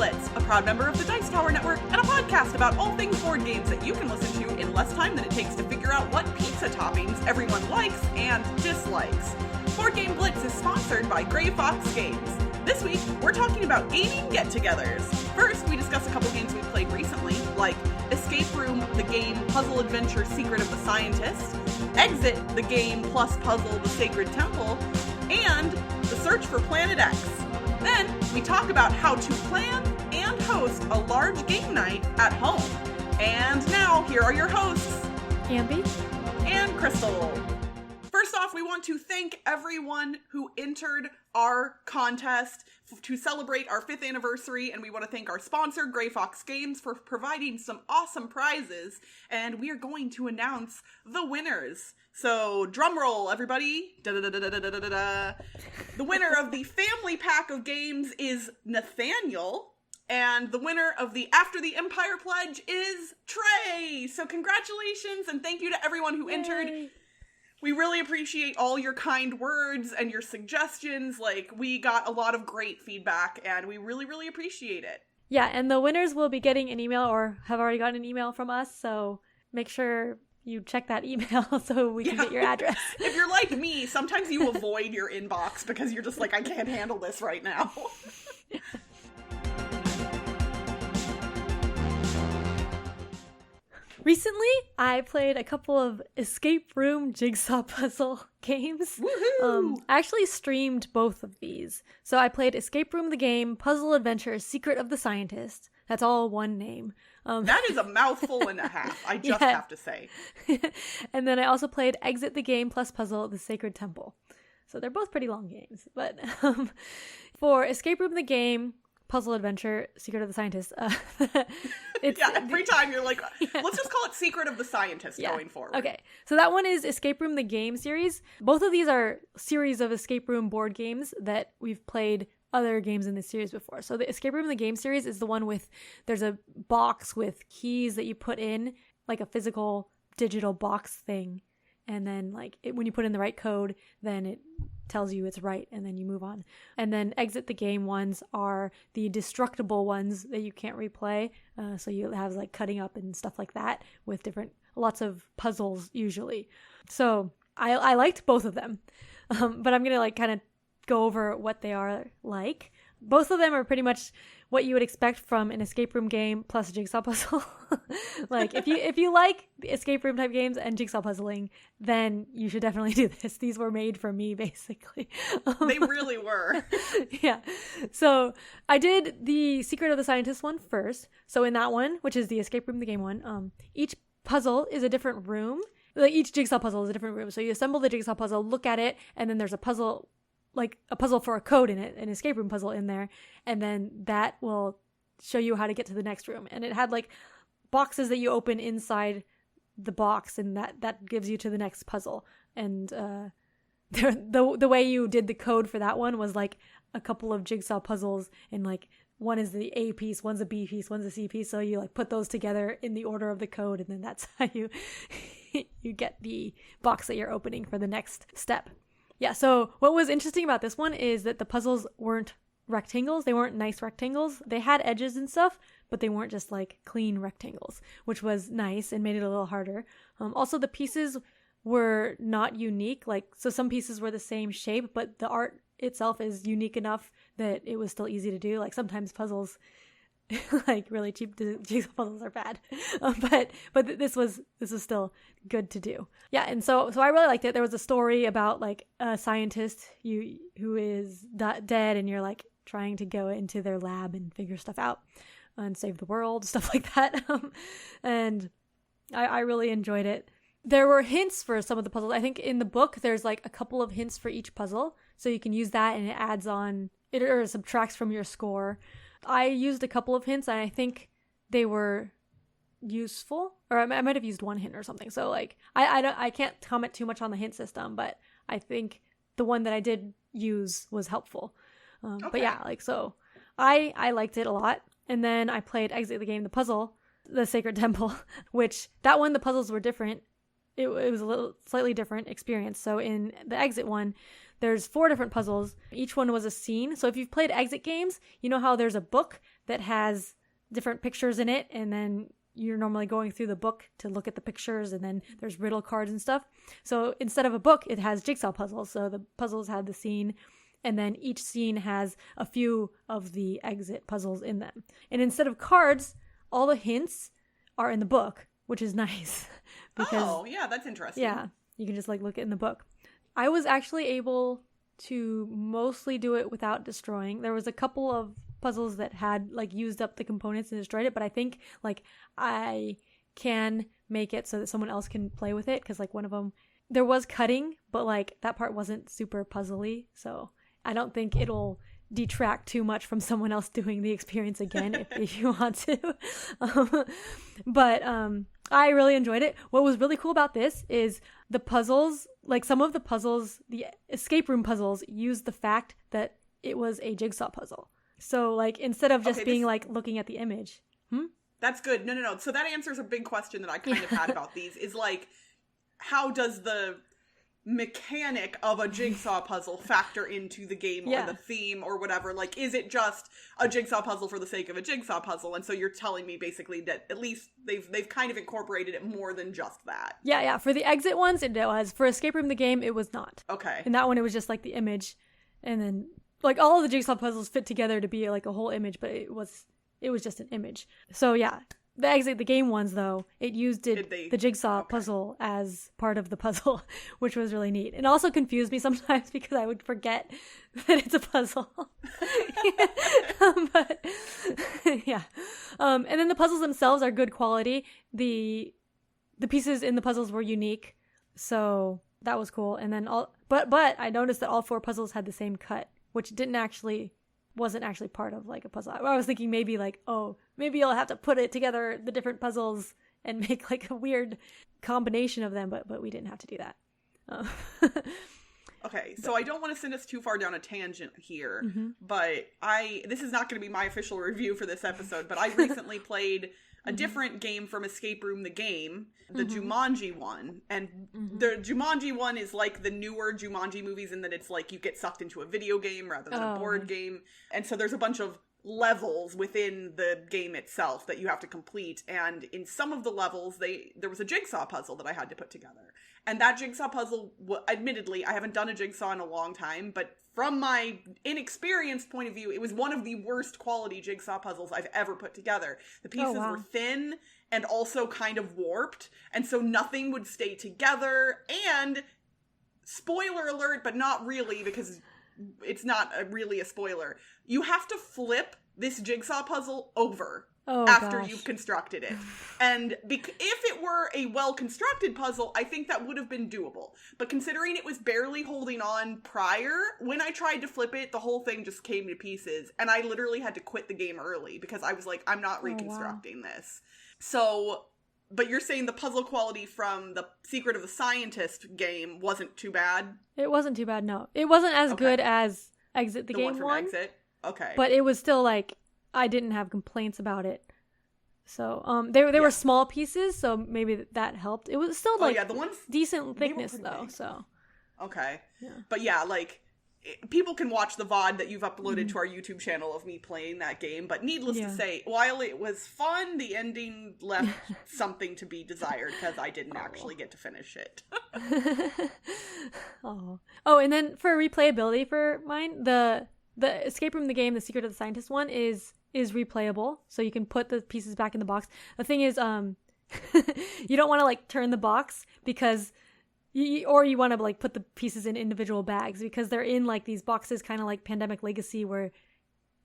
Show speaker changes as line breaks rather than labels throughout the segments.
Blitz, a proud member of the Dice Tower Network, and a podcast about all things board games that you can listen to in less time than it takes to figure out what pizza toppings everyone likes and dislikes. Board Game Blitz is sponsored by Grey Fox Games. This week, we're talking about gaming get-togethers. First, we discuss a couple games we've played recently, like Escape Room, the game Puzzle Adventure Secret of the Scientist, Exit, the game plus Puzzle the Sacred Temple, and The Search for Planet X. Then, we talk about how to plan and host a large game night at home. And now, here are your hosts,
Ambie
and Crystal. First off, we want to thank everyone who entered our contest to celebrate our 5th anniversary, and we want to thank our sponsor, Grey Fox Games, for providing some awesome prizes, and we are going to announce the winners. So, drum roll, everybody. Da-da-da-da-da-da-da-da. The winner of the family pack of games is Nathaniel, and the winner of the After the Empire Pledge is Trey. So, congratulations, and thank you to everyone who entered. We really appreciate all your kind words and your suggestions. We got a lot of great feedback, and we really, really appreciate it.
Yeah, and the winners will be getting an email or have already gotten an email from us, so make sure you check that email so we can get your address.
If you're like me, sometimes you avoid your inbox because you're just like, I can't handle this right now.
Recently, I played a couple of escape room jigsaw puzzle games.
Woohoo!
I actually streamed both of these. So I played Escape Room the game, Puzzle Adventure, Secret of the Scientist. That's all one name.
That is a mouthful and a half, I just have to say.
And then I also played Exit the game plus Puzzle, the Sacred Temple. So they're both pretty long games. But for Escape Room the game, Puzzle Adventure, Secret of the Scientist.
Every time you're like, let's just call it Secret of the Scientist going forward.
Okay, so that one is Escape Room the game series. Both of these are series of escape room board games that we've played other games in this series before. So the Escape Room the game series is the one with, there's a box with keys that you put in, like a physical digital box thing. And then when you put in the right code, then it tells you it's right, and then you move on. And then Exit the game ones are the destructible ones that you can't replay. So you have cutting up and stuff like that with lots of puzzles usually. So I liked both of them. But I'm going to kind of go over what they are like. Both of them are pretty much what you would expect from an escape room game plus a jigsaw puzzle. If you like escape room type games and jigsaw puzzling, then you should definitely do this. These were made for me, basically.
They really were.
Yeah. So I did the Secret of the Scientist one first. So in that one, which is the escape room the game one, each puzzle is a different room. Each jigsaw puzzle is a different room. So you assemble the jigsaw puzzle, look at it, and then there's a puzzle for a code in it, an escape room puzzle in there, and then that will show you how to get to the next room. And it had boxes that you open inside the box, and that gives you to the next puzzle. And the way you did the code for that one was a couple of jigsaw puzzles, and one is the A piece, one's a B piece, one's a C piece. So you put those together in the order of the code, and then that's how you you get the box that you're opening for the next step. Yeah, so what was interesting about this one is that the puzzles weren't rectangles. They weren't nice rectangles. They had edges and stuff, but they weren't just clean rectangles, which was nice and made it a little harder. Also, the pieces were not unique. So some pieces were the same shape, but the art itself is unique enough that it was still easy to do. Sometimes puzzles, really cheap jigsaw puzzles are bad, but this was still good to do. Yeah, and so I really liked it. There was a story about a scientist who is dead, and you're trying to go into their lab and figure stuff out and save the world, stuff like that. And I really enjoyed it. There were hints for some of the puzzles. I think in the book there's a couple of hints for each puzzle, so you can use that, and it adds on or subtracts from your score. I used a couple of hints, and I think they were useful, or I might have used one hint or something. So I can't comment too much on the hint system, but I think the one that I did use was helpful. Okay. But yeah, so I liked it a lot. And then I played Exit the game, the puzzle, the Sacred Temple, which that one, the puzzles were different. It was a little slightly different experience. So in the Exit one, there's 4 different puzzles. Each one was a scene. So if you've played exit games, you know how there's a book that has different pictures in it, and then you're normally going through the book to look at the pictures, and then there's riddle cards and stuff. So instead of a book, it has jigsaw puzzles. So the puzzles had the scene, and then each scene has a few of the exit puzzles in them. And instead of cards, all the hints are in the book, which is nice.
Oh, yeah, that's interesting.
Yeah, you can just like look in the book. I was actually able to mostly do it without destroying. There was a couple of puzzles that had like used up the components and destroyed it, but I think like I can make it so that someone else can play with it, because like one of them, there was cutting, but like that part wasn't super puzzly, so I don't think it'll detract too much from someone else doing the experience again if you want to. But I really enjoyed it. What was really cool about this is the puzzles, like some of the puzzles, the escape room puzzles, used the fact that it was a jigsaw puzzle. So like instead of just being like looking at the image.
That's good. No. So that answers a big question that I kind of had about these, is like, how does the mechanic of a jigsaw puzzle factor into the game or the theme or whatever? Like, is it just a jigsaw puzzle for the sake of a jigsaw puzzle? And so you're telling me basically that at least they've kind of incorporated it more than just that.
Yeah. For the exit ones, it was. For Escape Room the game, it was not.
Okay.
And that one, it was just like the image, and then like all of the jigsaw puzzles fit together to be like a whole image, but it was just an image. So yeah. The exit the game ones, though, it used the jigsaw puzzle as part of the puzzle, which was really neat. It also confused me sometimes because I would forget that it's a puzzle. But yeah. And then the puzzles themselves are good quality. The pieces in the puzzles were unique, so that was cool. And then but I noticed that all 4 puzzles had the same cut, which wasn't actually part of like a puzzle. I was thinking maybe like, oh, maybe you'll have to put it together, the different puzzles, and make like a weird combination of them, but we didn't have to do that.
Okay, so I don't want to send us too far down a tangent here, but this is not going to be my official review for this episode, but I recently played a different game from Escape Room the game, the Jumanji one. And the Jumanji one is like the newer Jumanji movies in that it's like you get sucked into a video game rather than a board game. And so there's a bunch of levels within the game itself that you have to complete. And in some of the levels, there was a jigsaw puzzle that I had to put together. And that jigsaw puzzle, admittedly, I haven't done a jigsaw in a long time, but from my inexperienced point of view, it was one of the worst quality jigsaw puzzles I've ever put together. The pieces were thin and also kind of warped, and so nothing would stay together. And spoiler alert, but not really, because it's not really a spoiler. You have to flip this jigsaw puzzle over after you've constructed it. And if it were a well-constructed puzzle, I think that would have been doable. But considering it was barely holding on prior, when I tried to flip it, the whole thing just came to pieces. And I literally had to quit the game early because I was like, I'm not reconstructing this. So, but you're saying the puzzle quality from the Secret of the Scientist game wasn't too bad?
It wasn't too bad, no. It wasn't as good as Exit the Game one.
Exit? Okay.
But it was still like, I didn't have complaints about it. So, they were small pieces, so maybe that helped. It was still like
the ones,
decent thickness though,
big.
So.
Okay.
Yeah.
But yeah, like, people can watch the VOD that you've uploaded to our YouTube channel of me playing that game, but needless to say, while it was fun, the ending left something to be desired because I didn't actually get to finish it. Oh,
and then for replayability for mine, the Escape Room the game, the Secret of the Scientist one is replayable, so you can put the pieces back in the box. The thing is, you don't want to like turn the box because you want to like put the pieces in individual bags because they're in like these boxes, kind of like Pandemic Legacy, where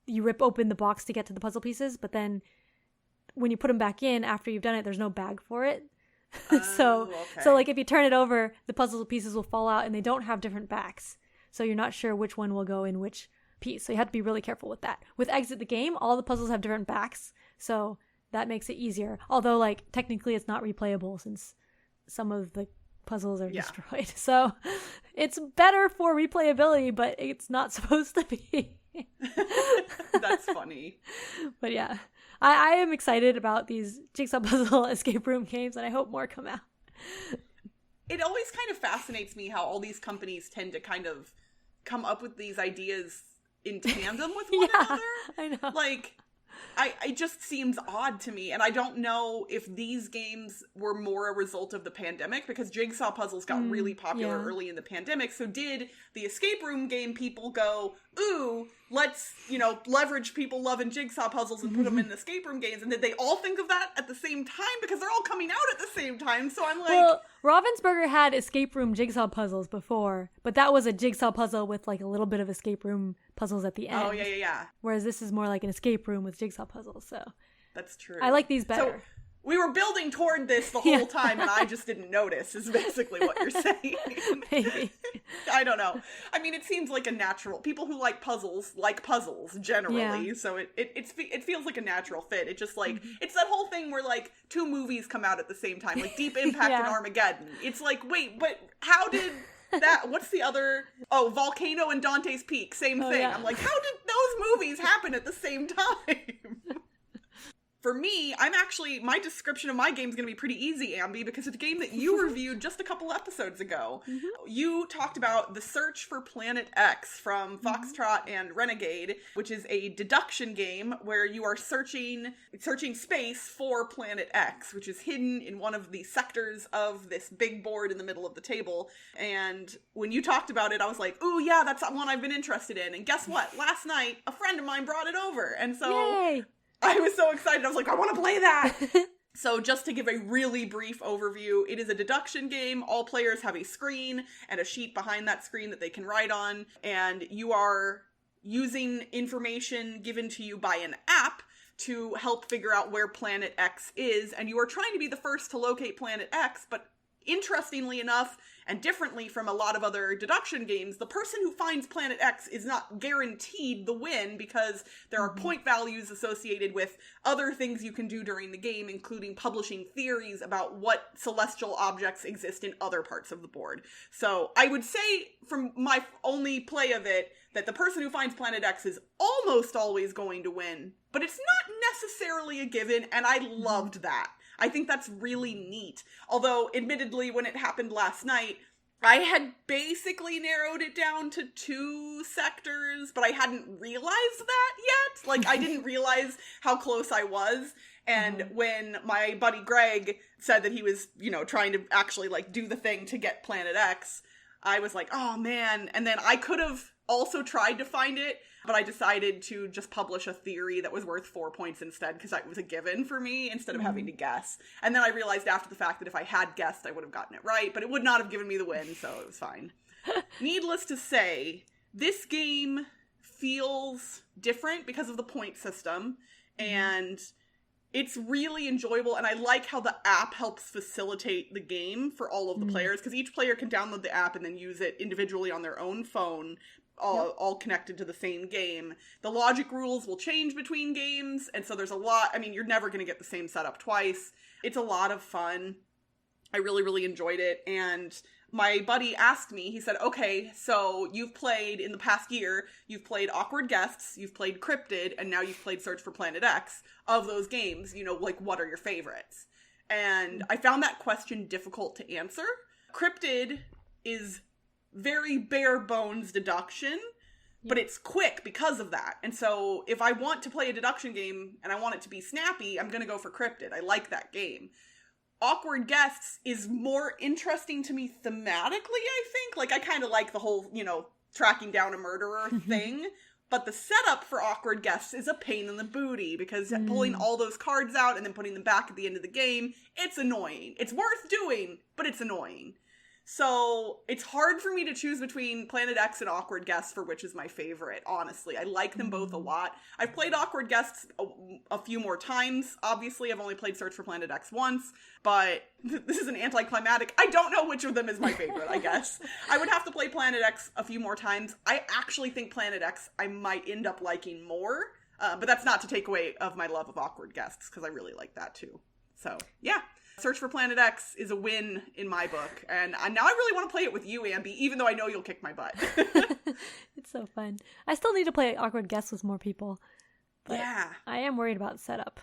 you rip open the box to get to the puzzle pieces, but then when you put them back in after you've done it, there's no bag for it. So like if you turn it over, the puzzle pieces will fall out and they don't have different backs, so you're not sure which one will go in which piece. So you have to be really careful with that. With Exit the Game, all the puzzles have different backs, so that makes it easier. Although like technically it's not replayable since some of the puzzles are destroyed. So it's better for replayability, but it's not supposed to be.
That's funny.
But yeah, I am excited about these jigsaw puzzle escape room games, and I hope more come out.
It always kind of fascinates me how all these companies tend to kind of come up with these ideas in tandem with one another.
I know.
Like, it just seems odd to me, and I don't know if these games were more a result of the pandemic, because jigsaw puzzles got really popular early in the pandemic, so did the escape room game people go, ooh, let's, leverage people loving jigsaw puzzles and put them in the escape room games, and did they all think of that at the same time? Because they're all coming out at the same time, so I'm like...
Well, Ravensburger had escape room jigsaw puzzles before, but that was a jigsaw puzzle with, like, a little bit of escape room puzzles at the end.
Oh, yeah.
Whereas this is more like an escape room with jigsaw puzzles, so...
That's true.
I like these better.
So, we were building toward this the whole time, and I just didn't notice, is basically what you're saying.
Maybe.
I don't know. I mean, it seems like a natural... People who like puzzles generally, so it feels like a natural fit. It just, like... It's that whole thing where, like, 2 movies come out at the same time, like Deep Impact and Armageddon. It's like, wait, but how did... what's the other... Oh, Volcano and Dante's Peak, same thing. Yeah. I'm like, how did those movies happen at the same time? For me, my description of my game is going to be pretty easy, Ambie, because it's a game that you reviewed just a couple episodes ago. You talked about The Search for Planet X from Foxtrot and Renegade, which is a deduction game where you are searching space for Planet X, which is hidden in one of the sectors of this big board in the middle of the table. And when you talked about it, I was like, ooh, yeah, that's one I've been interested in. And guess what? Last night, a friend of mine brought it over. And so...
Yay!
I was so excited. I was like, I want to play that. So just to give a really brief overview, it is a deduction game. All players have a screen and a sheet behind that screen that they can write on. And you are using information given to you by an app to help figure out where Planet X is. And you are trying to be the first to locate Planet X, but interestingly enough, and differently from a lot of other deduction games, the person who finds Planet X is not guaranteed the win, because there are point values associated with other things you can do during the game, including publishing theories about what celestial objects exist in other parts of the board. So I would say, from my only play of it, that the person who finds Planet X is almost always going to win, but it's not necessarily a given, and I loved that. I think that's really neat. Although, admittedly, when it happened last night, I had basically narrowed it down to 2 sectors, but I hadn't realized that yet. Like, I didn't realize how close I was. And when my buddy Greg said that he was, trying to actually, like, do the thing to get Planet X, I was like, oh, man. And then I could have also tried to find it, but I decided to just publish a theory that was worth 4 points instead, because that was a given for me, instead of having to guess. And then I realized after the fact that if I had guessed, I would have gotten it right, but it would not have given me the win, so it was fine. Needless to say, this game feels different because of the point system, and it's really enjoyable, and I like how the app helps facilitate the game for all of the players, because each player can download the app and then use it individually on their own phone, all connected to the same game. The logic rules will change between games, and so there's a lot. I mean, you're never going to get the same setup twice. It's a lot of fun. I really, really enjoyed it, and my buddy asked me, he said, okay, so you've played, in the past year, you've played Awkward Guests, you've played Cryptid, and now you've played Search for Planet X. Of those games, what are your favorites? And I found that question difficult to answer. Cryptid is very bare bones deduction, but it's quick because of that. And so if I want to play a deduction game and I want it to be snappy, I'm going to go for Cryptid. I like that game. Awkward Guests is more interesting to me thematically, I think. Like, I kind of like the whole, tracking down a murderer thing. But the setup for Awkward Guests is a pain in the booty, because pulling all those cards out and then putting them back at the end of the game, it's annoying. It's worth doing, but it's annoying. So it's hard for me to choose between Planet X and Awkward Guests for which is my favorite, honestly. I like them both a lot. I've played Awkward Guests a few more times. Obviously, I've only played Search for Planet X once, but this is an anticlimactic. I don't know which of them is my favorite, I guess. I would have to play Planet X a few more times. I actually think Planet X I might end up liking more, but that's not to take away of my love of Awkward Guests, because I really like that too. So, yeah. Search for Planet X is a win in my book, and now I really want to play it with you, Ambie, even though I know you'll kick my butt.
It's so fun. I still need to play Awkward Guests with more people. But
yeah.
I am worried about setup.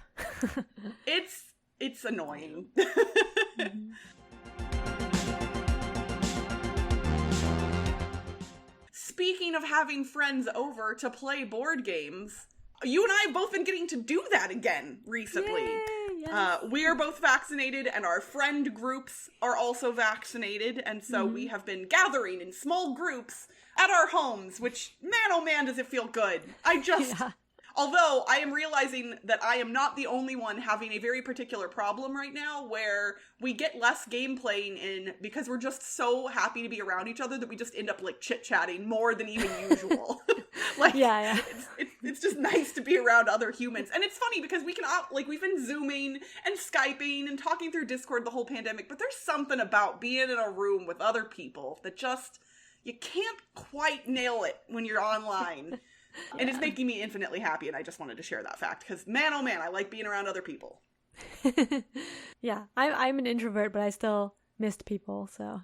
It's annoying. Speaking of having friends over to play board games, you and I have both been getting to do that again recently.
Yay, yes.
We are both vaccinated, and our friend groups are also vaccinated, and so we have been gathering in small groups at our homes, which, man, oh man, does it feel good. Although I am realizing that I am not the only one having a very particular problem right now where we get less game playing in because we're just so happy to be around each other that we just end up like chit-chatting more than even usual. It's just nice to be around other humans. And it's funny because we can, like, we've been Zooming and Skyping and talking through Discord the whole pandemic, but there's something about being in a room with other people that just, you can't quite nail it when you're online. Yeah. And it's making me infinitely happy, and I just wanted to share that fact, because man, oh man, I like being around other people.
Yeah, I'm an introvert, but I still missed people, so.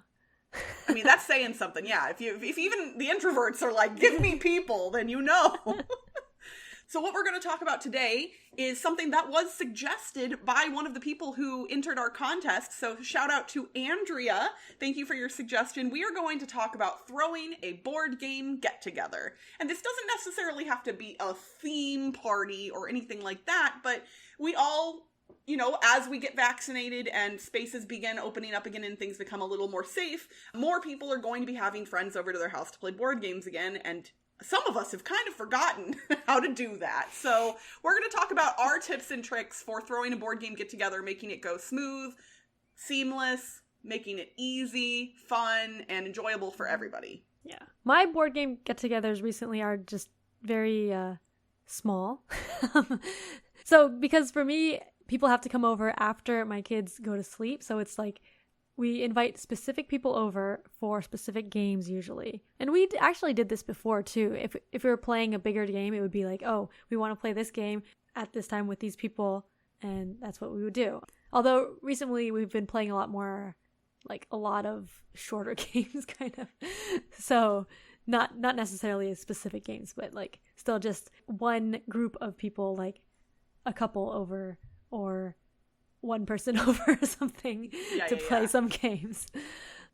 I mean, that's saying something, yeah. If even the introverts are like, give me people, then you know. So what we're going to talk about today is something that was suggested by one of the people who entered our contest. So shout out to Andrea. Thank you for your suggestion. We are going to talk about throwing a board game get-together. And this doesn't necessarily have to be a theme party or anything like that, but we all, you know, as we get vaccinated and spaces begin opening up again and things become a little more safe, more people are going to be having friends over to their house to play board games again, and some of us have kind of forgotten how to do that. So we're going to talk about our tips and tricks for throwing a board game get-together, making it go smooth, seamless, making it easy, fun, and enjoyable for everybody.
Yeah. My board game get-togethers recently are just very small. So because for me, people have to come over after my kids go to sleep. So it's like we invite specific people over for specific games usually. And we actually did this before too. If we were playing a bigger game, it would be like, oh, we want to play this game at this time with these people, and that's what we would do. Although recently we've been playing a lot more, like a lot of shorter games kind of. So not necessarily specific games, but like still just one group of people, like a couple over or one person over or something to play some games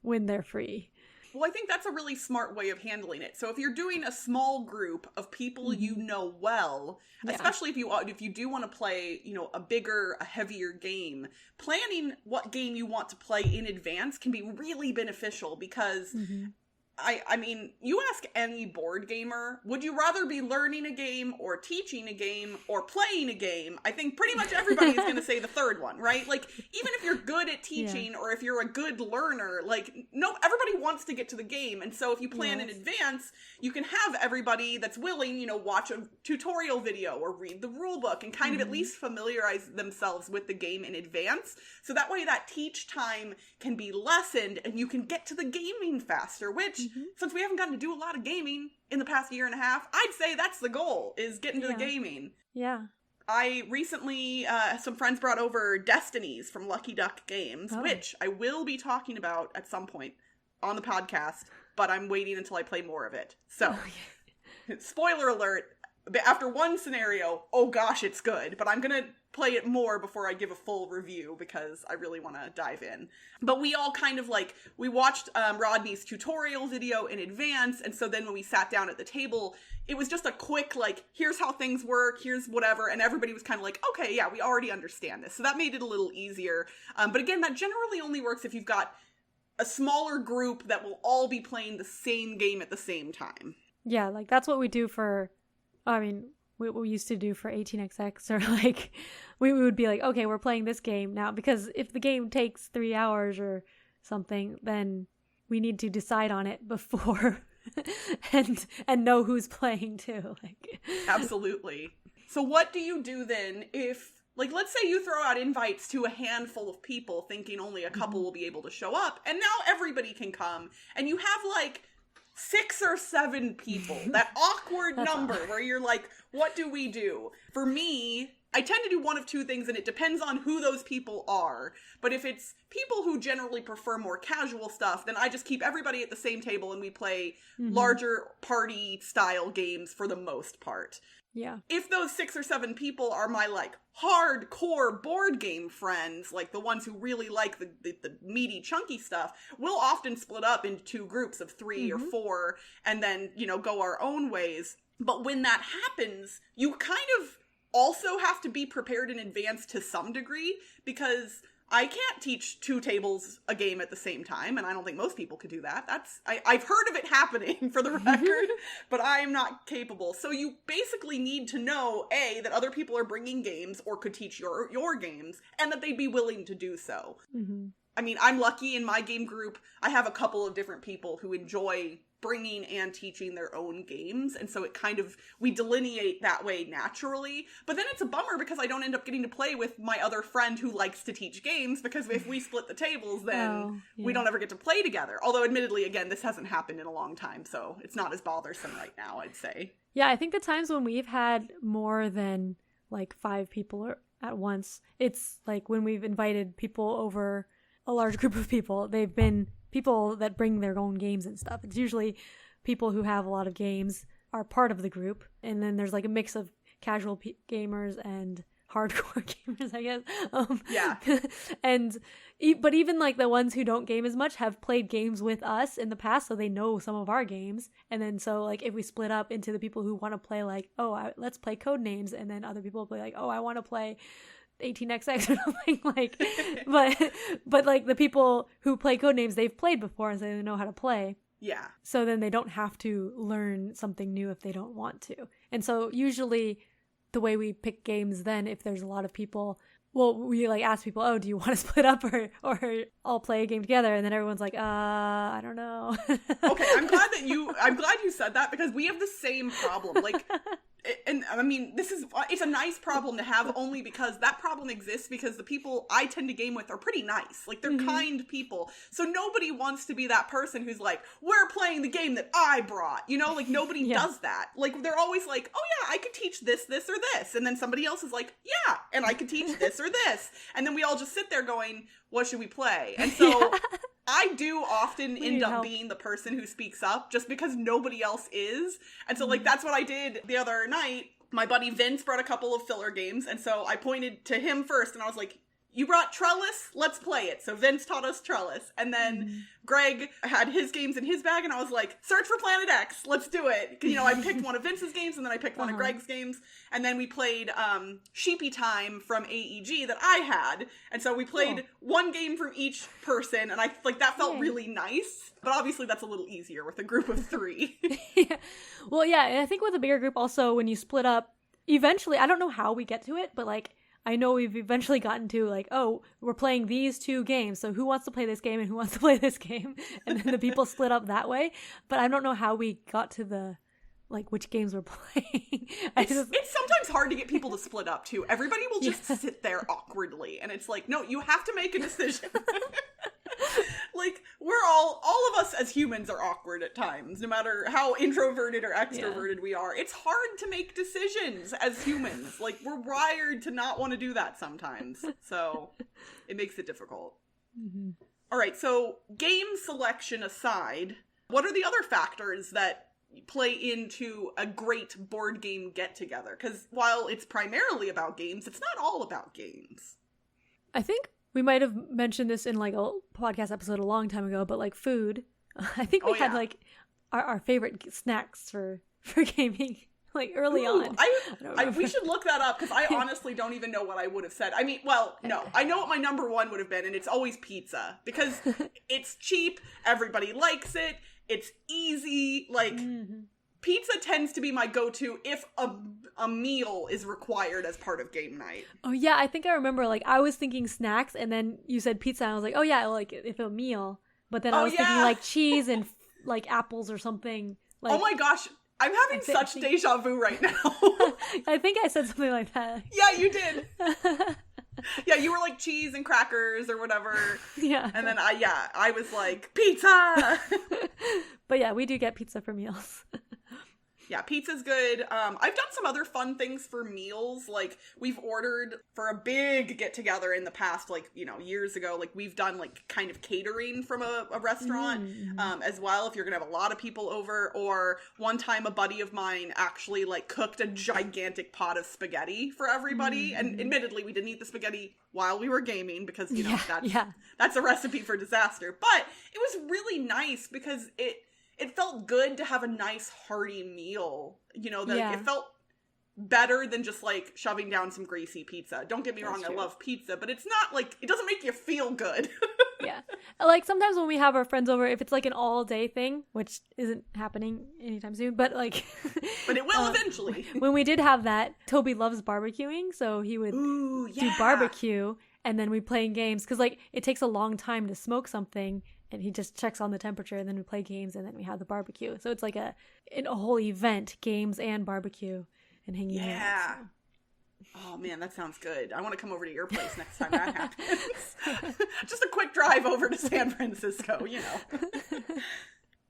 when they're free.
Well, I think that's a really smart way of handling it. So if you're doing a small group of people you know well, especially if you do want to play, you know, a heavier game, planning what game you want to play in advance can be really beneficial because I mean, you ask any board gamer, would you rather be learning a game or teaching a game or playing a game? I think pretty much everybody is going to say the third one, right? Like, even if you're good at teaching or if you're a good learner, like, no, everybody wants to get to the game. And so if you plan in advance, you can have everybody that's willing, you know, watch a tutorial video or read the rule book and kind of at least familiarize themselves with the game in advance. So that way that teach time can be lessened and you can get to the gaming faster, which since we haven't gotten to do a lot of gaming in the past year and a half, I'd say that's the goal, is getting to the gaming.
Yeah.
I recently, some friends brought over Destinies from Lucky Duck Games, which I will be talking about at some point on the podcast, but I'm waiting until I play more of it. So, spoiler alert, after one scenario, oh gosh, it's good, but I'm going to play it more before I give a full review because I really want to dive in. But we all kind of like, we watched Rodney's tutorial video in advance, and so then when we sat down at the table, it was just a quick like, here's how things work, here's whatever, and everybody was kind of like, okay, yeah, we already understand this. So that made it a little easier. But again, that generally only works if you've got a smaller group that will all be playing the same game at the same time.
Yeah, like that's what we do for, I mean, what we used to do for 18xx, or like we would be like, okay, we're playing this game now, because if the game takes 3 hours or something, then we need to decide on it before and know who's playing too. Like,
absolutely. So what do you do then if, like, let's say you throw out invites to a handful of people thinking only a couple will be able to show up, and now everybody can come, and you have like 6 or 7 people, that awkward number where you're like, what do we do? For me, I tend to do one of two things, and it depends on who those people are. But if it's people who generally prefer more casual stuff, then I just keep everybody at the same table and we play larger party-style games for the most part.
Yeah.
If those 6 or 7 people are my, like, hardcore board game friends, like the ones who really like the meaty, chunky stuff, we'll often split up into 2 groups of 3 or 4 and then, you know, go our own ways. But when that happens, you kind of also have to be prepared in advance to some degree, because I can't teach 2 tables a game at the same time, and I don't think most people could do that. I've heard of it happening, for the record, but I am not capable. So you basically need to know, A, that other people are bringing games or could teach your games, and that they'd be willing to do so. I mean, I'm lucky in my game group, I have a couple of different people who enjoy bringing and teaching their own games, and so it kind of, we delineate that way naturally. But then it's a bummer because I don't end up getting to play with my other friend who likes to teach games, because if we split the tables, then we don't ever get to play together. Although admittedly, again, this hasn't happened in a long time, so it's not as bothersome right now, I'd say.
Yeah, I think the times when we've had more than like 5 people at once, it's like when we've invited people over, a large group of people, they've been people that bring their own games and stuff. It's usually people who have a lot of games are part of the group, and then there's like a mix of casual gamers and hardcore gamers, I guess.
Yeah.
But even like the ones who don't game as much have played games with us in the past, so they know some of our games. And then so like if we split up into the people who want to play like, let's play Codenames, and then other people play like, I want to play 18XX or something, like, but like the people who play Codenames, they've played before, and so they know how to play.
Yeah.
So then they don't have to learn something new if they don't want to. And so usually the way we pick games then, if there's a lot of people, well, we like ask people, do you want to split up or all play a game together? And then everyone's like, I don't know.
Okay, I'm glad you said that, because we have the same problem. Like, and I mean, it's a nice problem to have, only because that problem exists because the people I tend to game with are pretty nice. Like, they're kind people. So nobody wants to be that person who's like, we're playing the game that I brought. You know, like, nobody does that. Like, they're always like, oh yeah, I could teach this, or this. And then somebody else is like, yeah, and I could teach this or this. And then we all just sit there going, what should we play? And so I do often end up being the person who speaks up, just because nobody else is. And so, like, that's what I did the other night. My buddy Vince brought a couple of filler games, and so I pointed to him first, and I was like, you brought Trellis? Let's play it. So Vince taught us Trellis. And then Greg had his games in his bag, and I was like, Search for Planet X. Let's do it. You know, I picked one of Vince's games, and then I picked one of Greg's games. And then we played Sheepy Time from AEG that I had. And so we played one game from each person, and I like that felt really nice. But obviously that's a little easier with a group of 3.
Yeah. Well, yeah, and I think with a bigger group also, when you split up, eventually, I don't know how we get to it, but like, I know we've eventually gotten to like, we're playing these 2 games, so who wants to play this game and who wants to play this game? And then the people split up that way. But I don't know how we got to the, like, which games we're playing.
It's sometimes hard to get people to split up too. Everybody will just sit there awkwardly, and it's like, no, you have to make a decision. Like, we're all of us as humans are awkward at times, no matter how introverted or extroverted we are. It's hard to make decisions as humans. Like, we're wired to not want to do that sometimes. So it makes it difficult. All right, so game selection aside, what are the other factors that play into a great board game get-together? Because while it's primarily about games, it's not all about games.
I think we might have mentioned this in like a podcast episode a long time ago, but like food. I think we had like our favorite snacks for gaming like early on.
We should look that up, because I honestly don't even know what I would have said. I mean, well, no, I know what my number 1 would have been, and it's always pizza, because it's cheap, everybody likes it, it's easy, like... Pizza tends to be my go-to if a meal is required as part of game night. Oh, yeah,
I think I remember, like, I was thinking snacks, and then you said pizza, and I was like, oh, yeah, like, if a meal. But then I was thinking, like, cheese and, like, apples or something. Like,
oh my gosh, I'm having such deja vu right now.
I think I said something like that.
Yeah, you did. Yeah, you were like cheese and crackers or whatever.
Yeah.
And then I was like, pizza!
But yeah, we do get pizza for meals.
Yeah, pizza's good. I've done some other fun things for meals. Like, we've ordered for a big get-together in the past, like, you know, years ago. Like, we've done, like, kind of catering from a restaurant as well, if you're gonna have a lot of people over. Or one time a buddy of mine actually, like, cooked a gigantic pot of spaghetti for everybody. And admittedly, we didn't eat the spaghetti while we were gaming because, you know, that's a recipe for disaster. But it was really nice because it felt good to have a nice hearty meal, you know, that it felt better than just like shoving down some greasy pizza. Don't get me wrong, I love pizza, but it's not like, it doesn't make you feel good.
Yeah. Like sometimes when we have our friends over, if it's like an all day thing, which isn't happening anytime soon, but like,
but it will eventually.
When we did have that, Toby loves barbecuing. So he would do barbecue and then we playing games. Cause like it takes a long time to smoke something. And he just checks on the temperature, and then we play games, and then we have the barbecue. So it's like a whole event, games and barbecue, and hanging out. So.
Oh man, that sounds good. I want to come over to your place next time that happens. Just a quick drive over to San Francisco, you know.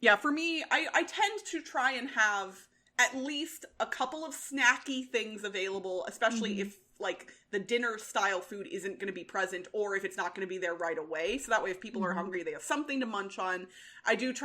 Yeah, for me, I tend to try and have at least a couple of snacky things available, especially if like the dinner style food isn't going to be present or if it's not going to be there right away. So that way if people are hungry, they have something to munch on. I tend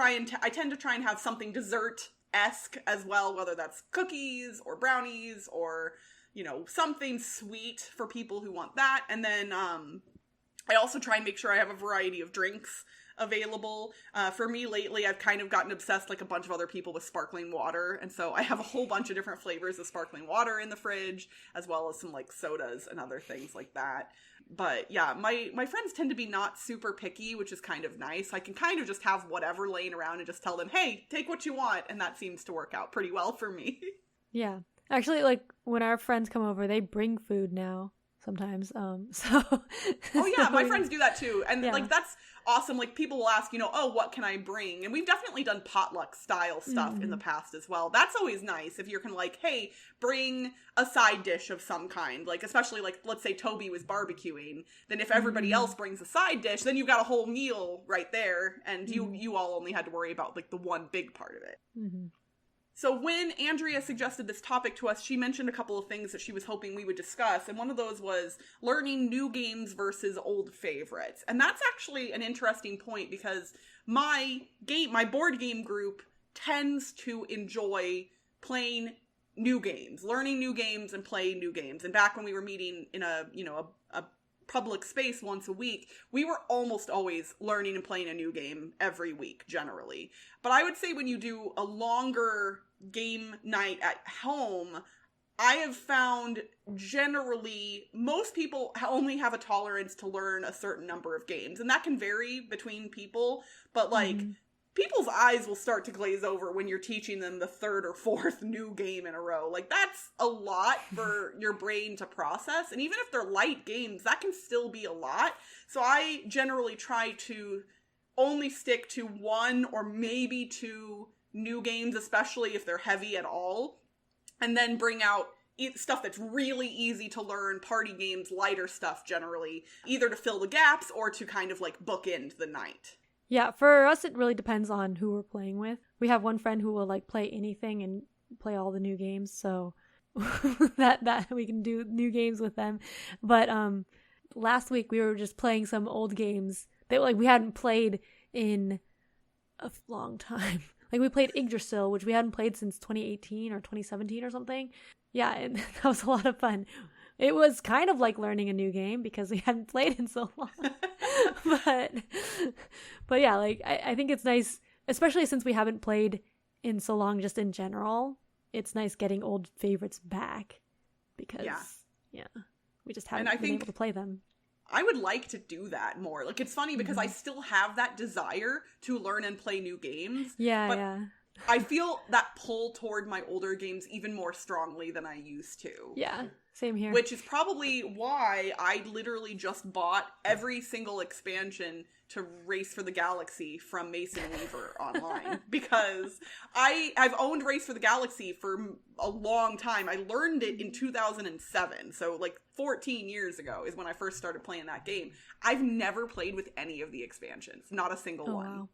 to try and have something dessert-esque as well, whether that's cookies or brownies or, you know, something sweet for people who want that. And then I also try and make sure I have a variety of drinks available. For me lately, I've kind of gotten obsessed like a bunch of other people with sparkling water. And so I have a whole bunch of different flavors of sparkling water in the fridge, as well as some like sodas and other things like that. But yeah, my friends tend to be not super picky, which is kind of nice. I can kind of just have whatever laying around and just tell them, hey, take what you want. And that seems to work out pretty well for me.
Yeah. Actually, like when our friends come over, they bring food now. Sometimes, oh
yeah, my friends do that too, and like that's awesome. Like people will ask, you know, oh, what can I bring? And we've definitely done potluck style stuff in the past as well. That's always nice if you're kind of like, hey, bring a side dish of some kind. Like especially like let's say Toby was barbecuing, then if everybody else brings a side dish, then you've got a whole meal right there, and you all only had to worry about like the one big part of it. So when Andrea suggested this topic to us, she mentioned a couple of things that she was hoping we would discuss. And one of those was learning new games versus old favorites. And that's actually an interesting point because my board game group tends to enjoy playing new games, learning new games and playing new games. And back when we were meeting in a public space once a week, we were almost always learning and playing a new game every week, generally. But I would say when you do a longer game night at home, I have found generally most people only have a tolerance to learn a certain number of games. And that can vary between people, but like people's eyes will start to glaze over when you're teaching them the third or fourth new game in a row. Like, that's a lot for your brain to process. And even if they're light games, that can still be a lot. So I generally try to only stick to one or maybe two new games, especially if they're heavy at all. And then bring out stuff that's really easy to learn, party games, lighter stuff generally, either to fill the gaps or to kind of like bookend the night.
Yeah, for us, it really depends on who we're playing with. We have one friend who will like play anything and play all the new games, so that we can do new games with them. But last week we were just playing some old games that like we hadn't played in a long time. Like we played Yggdrasil, which we hadn't played since 2018 or 2017 or something. Yeah, and that was a lot of fun. It was kind of like learning a new game because we hadn't played in so long. but yeah, like I think it's nice, especially since we haven't played in so long just in general. It's nice getting old favorites back because we just haven't been able to play them.
I would like to do that more. Like, it's funny because I still have that desire to learn and play new games.
Yeah.
I feel that pull toward my older games even more strongly than I used to.
Yeah, same here.
Which is probably why I literally just bought every single expansion to Race for the Galaxy from Mason Weaver online. Because I've owned Race for the Galaxy for a long time. I learned it in 2007. So like 14 years ago is when I first started playing that game. I've never played with any of the expansions. Not a single one. Wow.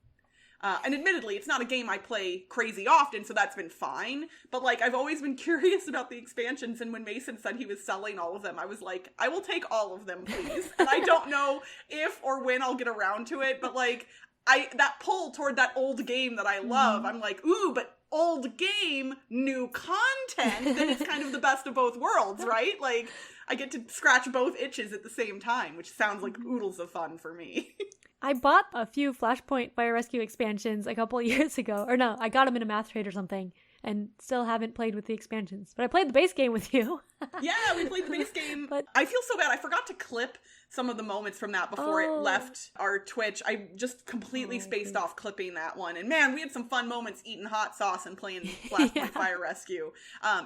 And admittedly, it's not a game I play crazy often, so that's been fine. But, like, I've always been curious about the expansions, and when Mason said he was selling all of them, I was like, I will take all of them, please. And I don't know if or when I'll get around to it, but, like, that pull toward that old game that I love, I'm like, ooh, but old game, new content, then it's kind of the best of both worlds, right? Like, I get to scratch both itches at the same time, which sounds like oodles of fun for me.
I bought a few Flashpoint Fire Rescue expansions a couple years ago. Or no, I got them in a math trade or something. And still haven't played with the expansions. But I played the base game with you.
Yeah, we played the base game.
But
I feel so bad. I forgot to clip some of the moments from that before it left our Twitch. I just completely spaced off clipping that one. And man, we had some fun moments eating hot sauce and playing Flashpoint Fire Rescue.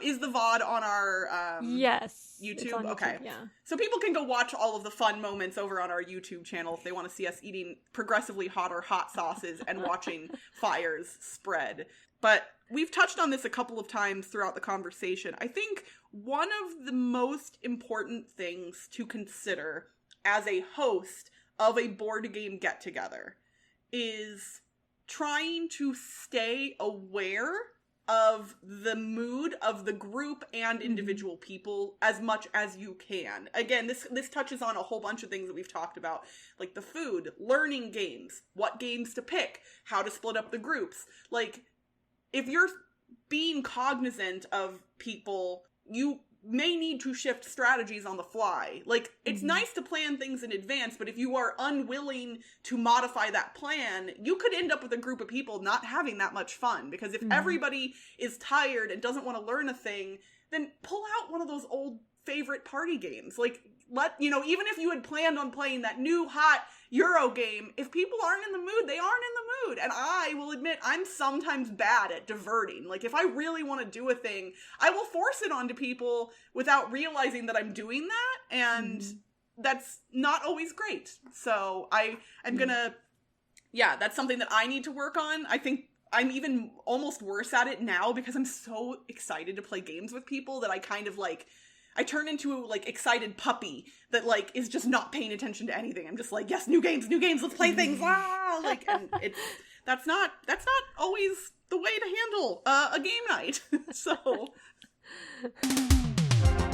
Is the VOD on our
yes,
YouTube?
It's on
Okay.
YouTube, yeah.
So people can go watch all of the fun moments over on our YouTube channel if they want to see us eating progressively hotter hot sauces and watching fires spread. But we've touched on this a couple of times throughout the conversation. I think one of the most important things to consider as a host of a board game get-together is trying to stay aware of the mood of the group and individual people as much as you can. Again, this touches on a whole bunch of things that we've talked about, like the food, learning games, what games to pick, how to split up the groups. Like, if you're being cognizant of people, you may need to shift strategies on the fly. Like, it's nice to plan things in advance, but if you are unwilling to modify that plan, you could end up with a group of people not having that much fun. Because if everybody is tired and doesn't want to learn a thing, then pull out one of those old favorite party games. Like, even if you had planned on playing that new hot Euro game, if people aren't in the mood, they aren't in the mood. And I will admit, I'm sometimes bad at diverting. Like, if I really want to do a thing, I will force it onto people without realizing that I'm doing that. And that's not always great. So I'm gonna, that's something that I need to work on. I think I'm even almost worse at it now because I'm so excited to play games with people that I kind of like, I turn into a, like, excited puppy that, like, is just not paying attention to anything. I'm just like, yes, new games, let's play things. Like, and that's not always the way to handle a game night. So.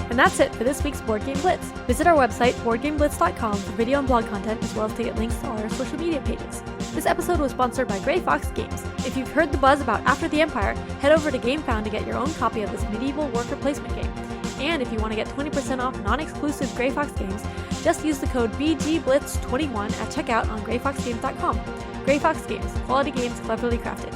And that's it for this week's Board Game Blitz. Visit our website, boardgameblitz.com, for video and blog content, as well as to get links to all our social media pages. This episode was sponsored by Grey Fox Games. If you've heard the buzz about After the Empire, head over to GameFound to get your own copy of this medieval worker placement game. And if you want to get 20% off non-exclusive Grey Fox games, just use the code BGBLITZ21 at checkout on greyfoxgames.com. Grey Fox Games, quality games cleverly crafted.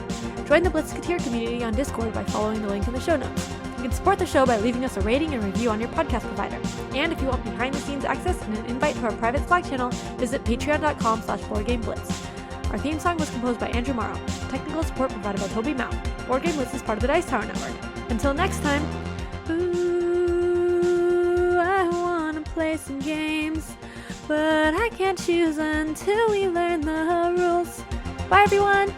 Join the Blitzketeer community on Discord by following the link in the show notes. You can support the show by leaving us a rating and review on your podcast provider. And if you want behind-the-scenes access and an invite to our private Slack channel, visit patreon.com/boardgameblitz. Our theme song was composed by Andrew Morrow. Technical support provided by Toby Mount. Board Game Blitz is part of the Dice Tower Network. Until next time, I wanna play some games, but I can't choose until we learn the rules. Bye, everyone!